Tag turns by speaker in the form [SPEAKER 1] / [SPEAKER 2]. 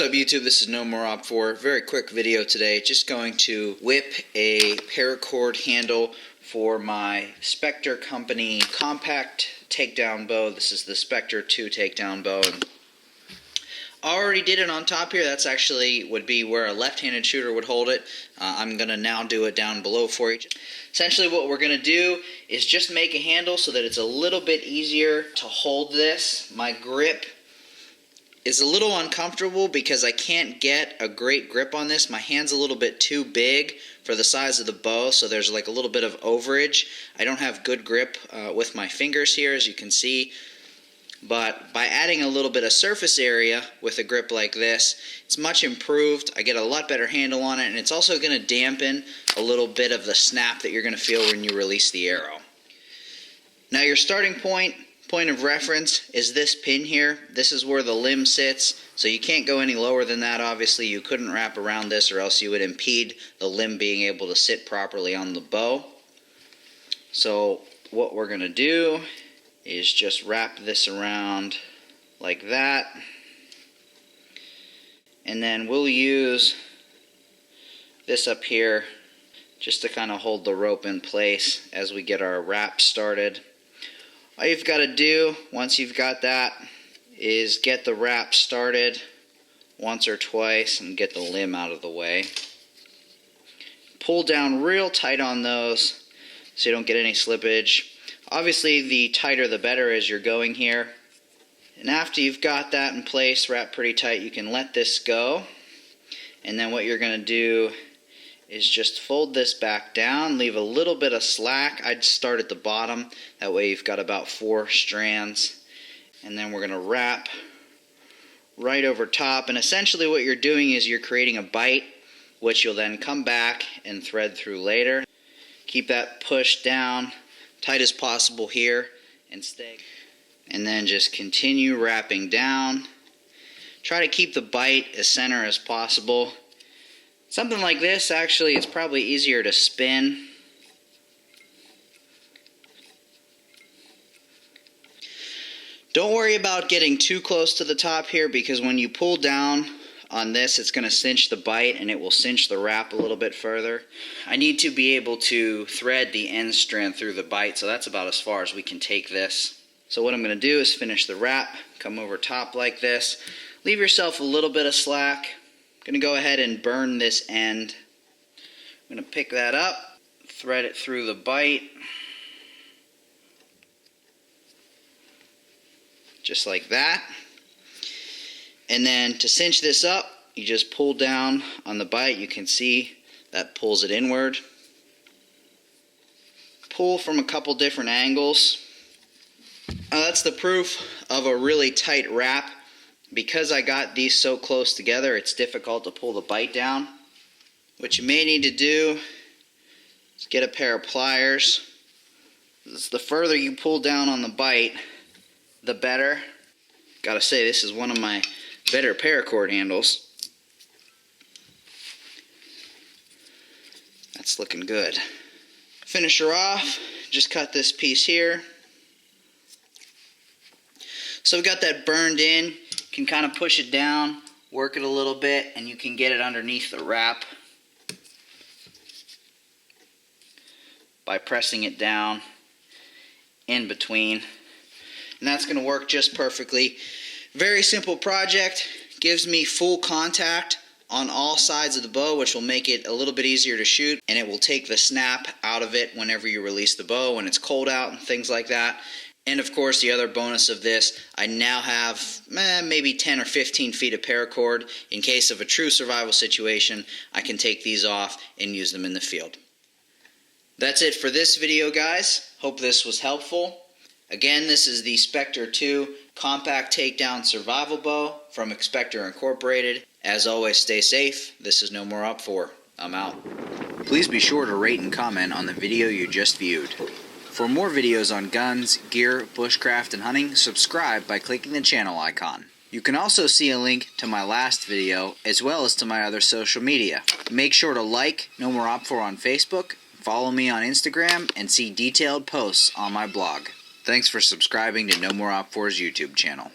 [SPEAKER 1] up YouTube, this is No More Op 4. Very quick video today, just going to whip a paracord handle for my Spectre Company Compact Takedown bow. This is the Spectre II Takedown bow. I already did it on top here. That's actually would be where a left-handed shooter would hold it. I'm going to now do it down below for you. Essentially what we're going to do is just make a handle so that it's a little bit easier to hold this. My grip is a little uncomfortable because I can't get a great grip on this. My hand's a little bit too big for the size of the bow, so there's like a little bit of overage. I don't have good grip with my fingers here, as you can see. But by adding a little bit of surface area with a grip like this, it's much improved. I get a lot better handle on it, and it's also going to dampen a little bit of the snap that you're going to feel when you release the arrow. Now your starting point of reference is this pin here. This is where the limb sits, so you can't go any lower than that. Obviously you couldn't wrap around this or else you would impede the limb being able to sit properly on the bow. So what we're going to do is just wrap this around like that, and then we'll use this up here just to kind of hold the rope in place as we get our wrap started. All you've got to do once you've got that is get the wrap started once or twice and get the limb out of the way. Pull down real tight on those so you don't get any slippage. Obviously the tighter the better as you're going here. And after you've got that in place, wrapped pretty tight, you can let this go. And then what you're going to do is just fold this back down, leave a little bit of slack. I'd start at the bottom, that way you've got about 4 strands. And then we're going to wrap right over top, and essentially what you're doing is you're creating a bite, which you'll then come back and thread through later. Keep that pushed down tight as possible here and stay. And then just continue wrapping down. Try to keep the bite as center as possible. Something like this, actually, it's probably easier to spin. Don't worry about getting too close to the top here, because when you pull down on this, it's going to cinch the bite and it will cinch the wrap a little bit further. I need to be able to thread the end strand through the bite, so that's about as far as we can take this. So what I'm going to do is finish the wrap, come over top like this, leave yourself a little bit of slack. I'm going to go ahead and burn this end. I'm going to pick that up, thread it through the bite, just like that. And then to cinch this up, you just pull down on the bite. You can see that pulls it inward. Pull from a couple different angles. That's the proof of a really tight wrap. Because I got these so close together, it's difficult to pull the bite down. What you may need to do is get a pair of pliers. The further you pull down on the bite, the better. Gotta say, this is one of my better paracord handles. That's looking good. Finish her off, just cut this piece here. So we got that burned in. You can kind of push it down, work it a little bit, and you can get it underneath the wrap by pressing it down in between. And that's going to work just perfectly. Very simple project. Gives me full contact on all sides of the bow, which will make it a little bit easier to shoot, and it will take the snap out of it whenever you release the bow, when it's cold out and things like that. And of course, the other bonus of this, I now have maybe 10 or 15 feet of paracord. In case of a true survival situation, I can take these off and use them in the field. That's it for this video, guys. Hope this was helpful. Again, this is the Spectre II Compact Takedown Survival Bow from Xpectre Inc. As always, stay safe. This is No More Op 4. I'm out. Please be sure to rate and comment on the video you just viewed. For more videos on guns, gear, bushcraft, and hunting, subscribe by clicking the channel icon. You can also see a link to my last video, as well as to my other social media. Make sure to like No More Op 4 on Facebook, follow me on Instagram, and see detailed posts on my blog. Thanks for subscribing to No More Op 4's YouTube channel.